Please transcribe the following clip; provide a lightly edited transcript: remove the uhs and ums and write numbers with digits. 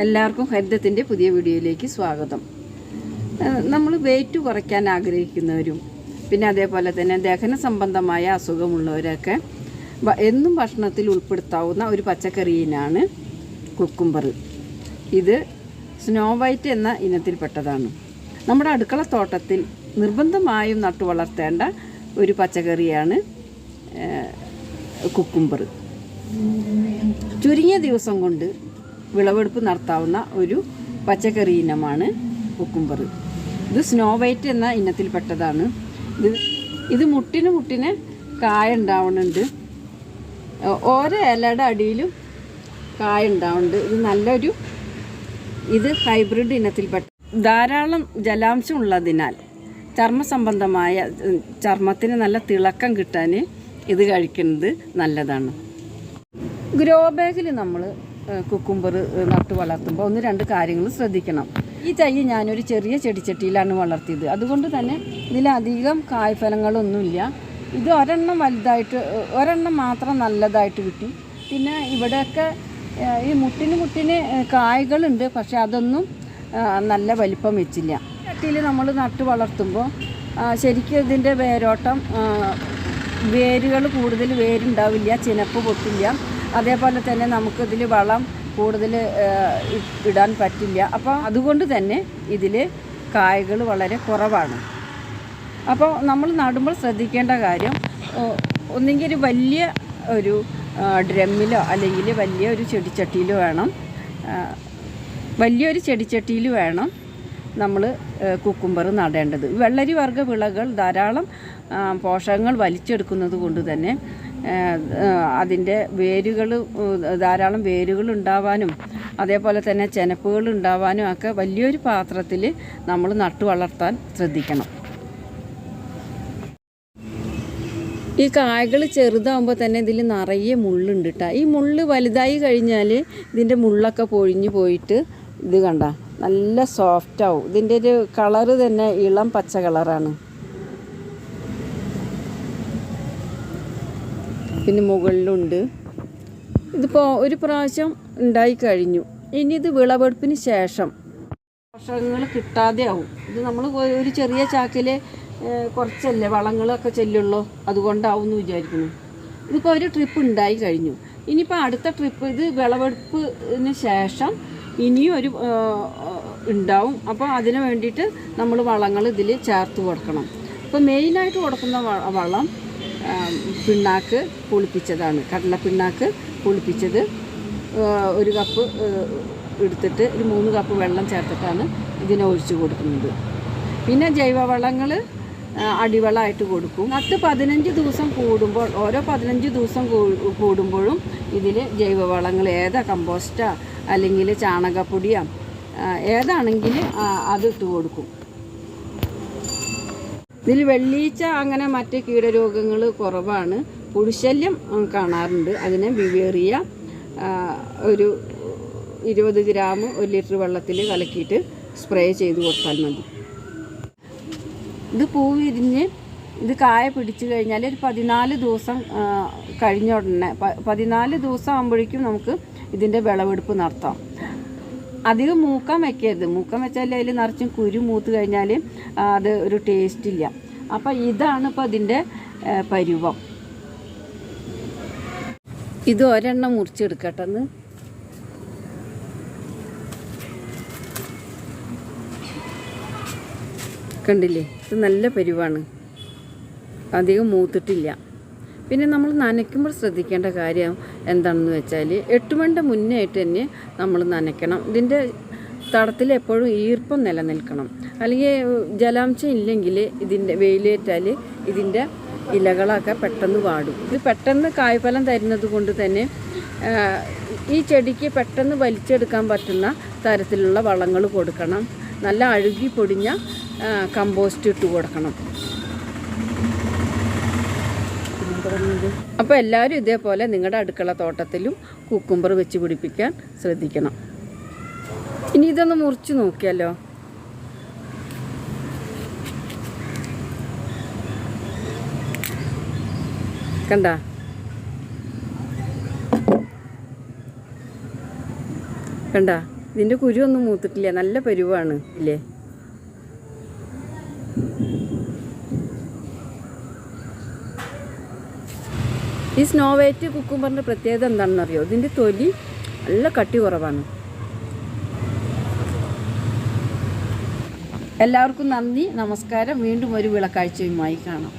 എല്ലാവർക്കും ഹരിതത്തിൻ്റെ പുതിയ വീഡിയോയിലേക്ക് സ്വാഗതം. നമ്മൾ വെയിറ്റ് കുറയ്ക്കാൻ ആഗ്രഹിക്കുന്നവരും പിന്നെ അതേപോലെ തന്നെ ദഹന സംബന്ധമായ അസുഖമുള്ളവരൊക്കെ എന്നും ഭക്ഷണത്തിൽ ഉൾപ്പെടുത്താവുന്ന ഒരു പച്ചക്കറിയിനാണ് കുക്കുംബർ. ഇത് സ്നോ വൈറ്റ് എന്ന ഇനത്തിൽപ്പെട്ടതാണ്. നമ്മുടെ അടുക്കളത്തോട്ടത്തിൽ നിർബന്ധമായും നട്ടു വളർത്തേണ്ട ഒരു പച്ചക്കറിയാണ് കുക്കുംബർ. ചുരുങ്ങിയ ദിവസം കൊണ്ട് വിളവെടുപ്പ് നടത്താവുന്ന ഒരു പച്ചക്കറി ഇനമാണ് കുക്കുംബർ. ഇത് സ്നോ വൈറ്റ് എന്ന ഇനത്തിൽപ്പെട്ടതാണ്. ഇത് മുട്ടിന് കായ ഉണ്ടാവുന്നുണ്ട്. ഓരോ ഇലയുടെ അടിയിലും കായ ഉണ്ടാവുന്നുണ്ട്. ഇത് ഹൈബ്രിഡ് ഇനത്തിൽപ്പെട്ട ധാരാളം ജലാംശം ഉള്ളതിനാൽ ചർമ്മസംബന്ധമായ ചർമ്മത്തിന് നല്ല തിളക്കം കിട്ടാൻ ഇത് കഴിക്കുന്നത് നല്ലതാണ്. ഗ്രോ ബാഗിൽ നമ്മൾ കുക്കുംബർ നട്ട് വളർത്തുമ്പോൾ 1-2 കാര്യങ്ങൾ ശ്രദ്ധിക്കണം. ഈ തൈ ഞാനൊരു ചെറിയ ചെടിച്ചട്ടിയിലാണ് വളർത്തിയത്. അതുകൊണ്ട് തന്നെ ഇതിലധികം കായ്ഫലങ്ങളൊന്നുമില്ല. ഇത് ഒരെണ്ണം മാത്രം നല്ലതായിട്ട് കിട്ടി. പിന്നെ ഇവിടെയൊക്കെ ഈ മുട്ടിന് കായ്കളുണ്ട്, പക്ഷെ അതൊന്നും നല്ല വലിപ്പം വെച്ചില്ല. ചട്ടിയിൽ നമ്മൾ നട്ട് വളർത്തുമ്പോൾ ശരിക്കും ഇതിൻ്റെ വേരോട്ടം വേരുകൾ കൂടുതൽ വേരുണ്ടാവില്ല, ചിനപ്പ് പൊട്ടില്ല. അതേപോലെ തന്നെ നമുക്കിതിൽ വളം കൂടുതൽ ഇടാൻ പറ്റില്ല. അപ്പോൾ അതുകൊണ്ട് തന്നെ ഇതിൽ കായകൾ വളരെ കുറവാണ്. അപ്പോൾ നമ്മൾ നടുമ്പോൾ ശ്രദ്ധിക്കേണ്ട കാര്യം, ഒന്നെങ്കിൽ ഒരു വലിയ ഒരു ഡ്രമ്മിലോ അല്ലെങ്കിൽ വലിയൊരു ചെടിച്ചട്ടിയിൽ വേണം നമ്മൾ കുക്കുംബർ നടേണ്ടത്. വെള്ളരി വർഗ്ഗ വിളകൾ ധാരാളം പോഷകങ്ങൾ വലിച്ചെടുക്കുന്നത് കൊണ്ട് തന്നെ അതിൻ്റെ ധാരാളം വേരുകൾ ഉണ്ടാവാനും അതേപോലെ തന്നെ ചെനപ്പുകൾ ഉണ്ടാവാനും ഒക്കെ വലിയൊരു പാത്രത്തിൽ നമ്മൾ നട്ടു വളർത്താൻ ശ്രദ്ധിക്കണം. ഈ കായകൾ ചെറുതാകുമ്പോൾ തന്നെ ഇതിൽ നിറയെ മുള്ളുണ്ട് കേട്ടോ. ഈ മുള്ള് വലുതായി കഴിഞ്ഞാൽ ഇതിൻ്റെ മുള്ളൊക്കെ പൊഴിഞ്ഞു പോയിട്ട് ഇത് കണ്ട നല്ല സോഫ്റ്റാവും. ഇതിൻ്റെ ഒരു കളറ് തന്നെ ഇളം പച്ച കളറാണ്. പിന്നെ മുകളിലുണ്ട്. ഇതിപ്പോൾ ഒരു പ്രാവശ്യം ഉണ്ടായി കഴിഞ്ഞു. ഇനി ഇത് വിളവെടുപ്പിന് ശേഷം പോഷകങ്ങൾ കിട്ടാതെ ആവും. ഇത് നമ്മൾ ഒരു ചെറിയ ചാക്കിൽ കുറച്ചല്ലേ വളങ്ങളൊക്കെ ചെല്ലുള്ളൂ, അതുകൊണ്ടാവും എന്ന് വിചാരിക്കുന്നു. ഇതിപ്പോൾ ഒരു ട്രിപ്പ് ഉണ്ടായി കഴിഞ്ഞു. ഇനിയിപ്പോൾ അടുത്ത ട്രിപ്പ് ഇത് വിളവെടുപ്പിന് ശേഷം ഇനിയും ഒരു ഉണ്ടാവും. അപ്പോൾ അതിന് വേണ്ടിയിട്ട് നമ്മൾ വളങ്ങൾ ഇതിൽ ചേർത്ത് കൊടുക്കണം. അപ്പോൾ മെയിനായിട്ട് കൊടുക്കുന്ന വളം പിണ്ണാക്ക് പുളിപ്പിച്ചതാണ്. കടലപ്പിണ്ണാക്ക് പുളിപ്പിച്ചത് 1 കപ്പ് എടുത്തിട്ട് ഒരു 3 കപ്പ് വെള്ളം ചേർത്തിട്ടാണ് ഇതിനെ ഒഴിച്ച് കൊടുക്കുന്നത്. പിന്നെ ജൈവവളങ്ങൾ അടിവളമായിട്ട് കൊടുക്കും. നട്ട് 15 ദിവസം കൂടുമ്പോൾ ഓരോ 15 ദിവസം കൂടുമ്പോഴും ഇതിൽ ജൈവവളങ്ങൾ കമ്പോസ്റ്റാ അല്ലെങ്കിൽ ചാണകപ്പൊടിയോ ഏതാണെങ്കിൽ അത് ഇട്ട് കൊടുക്കും. ഇതിൽ വെള്ളീച്ച അങ്ങനെ മറ്റ് കീടരോഗങ്ങൾ കുറവാണ്. പുഴുശല്യം കാണാറുണ്ട്. അതിനെ വിവേറിയ ഒരു 20 ഗ്രാം 1 ലിറ്റർ വെള്ളത്തിൽ കലക്കിയിട്ട് സ്പ്രേ ചെയ്ത് കൊടുത്താൽ മതി. ഇത് പൂ വിരിഞ്ഞ് ഇത് കായ പിടിച്ചു കഴിഞ്ഞാൽ ഒരു 14 ദിവസം കഴിഞ്ഞ ഉടനെ 14 ദിവസം ആകുമ്പോഴേക്കും നമുക്ക് ഇതിൻ്റെ വിളവെടുപ്പ് നടത്താം. അധികം മൂക്കാൻ വെക്കരുത്. മൂക്കാൻ വെച്ചാൽ അതിൽ നിറച്ചും കുരു മൂത്ത് കഴിഞ്ഞാൽ അത് ഒരു ടേസ്റ്റ് ഇല്ല. അപ്പം ഇതാണ് ഇപ്പോൾ അതിൻ്റെ പരുവം. ഇത് ഒരെണ്ണം മുറിച്ചെടുക്കട്ടെന്ന്. കണ്ടില്ലേ, ഇത് നല്ല പരുവാണ്, അധികം മൂത്തിട്ടില്ല. പിന്നെ നമ്മൾ നനയ്ക്കുമ്പോൾ ശ്രദ്ധിക്കേണ്ട കാര്യം എന്താണെന്ന് വെച്ചാൽ 8 മണിൻ്റെ മുന്നേ ആയിട്ട് തന്നെ നമ്മൾ നനയ്ക്കണം. ഇതിൻ്റെ തടത്തിൽ എപ്പോഴും ഈർപ്പം നിലനിൽക്കണം. അല്ലെങ്കിൽ ജലാംശം ഇല്ലെങ്കിൽ ഇതിൻ്റെ വെയിലേറ്റാൽ ഇതിൻ്റെ ഇലകളൊക്കെ പെട്ടെന്ന് വാടും. ഇത് പെട്ടെന്ന് കായ്ഫലം തരുന്നത് കൊണ്ട് തന്നെ ഈ ചെടിക്ക് പെട്ടെന്ന് വലിച്ചെടുക്കാൻ പറ്റുന്ന തരത്തിലുള്ള വളങ്ങൾ കൊടുക്കണം. നല്ല അഴുകി പൊടിഞ്ഞ കമ്പോസ്റ്റ് ഇട്ട് കൊടുക്കണം. അപ്പോൾ എല്ലാവരും ഇതേപോലെ നിങ്ങളുടെ അടുക്കള തോട്ടത്തിലും കുക്കുംബർ വെച്ച് പിടിപ്പിക്കാൻ ശ്രദ്ധിക്കണം. ഇനി ഇതൊന്ന് മുറിച്ച് നോക്കിയാലോ. കണ്ട കണ്ട ഇതിൻ്റെ കുരുവൊന്നും മൂത്തിട്ടില്ല, നല്ല പരുവാണ് ഇല്ലേ. ഈ സ്നോ വൈറ്റ് കുക്കുംബറിൻ്റെ പ്രത്യേകത എന്താണെന്നറിയോ? ഇതിൻ്റെ തൊലി നല്ല കട്ടി കുറവാണ്. എല്ലാവർക്കും നന്ദി, നമസ്കാരം. വീണ്ടും ഒരു വിളക്കാഴ്ചയുമായി കാണാം.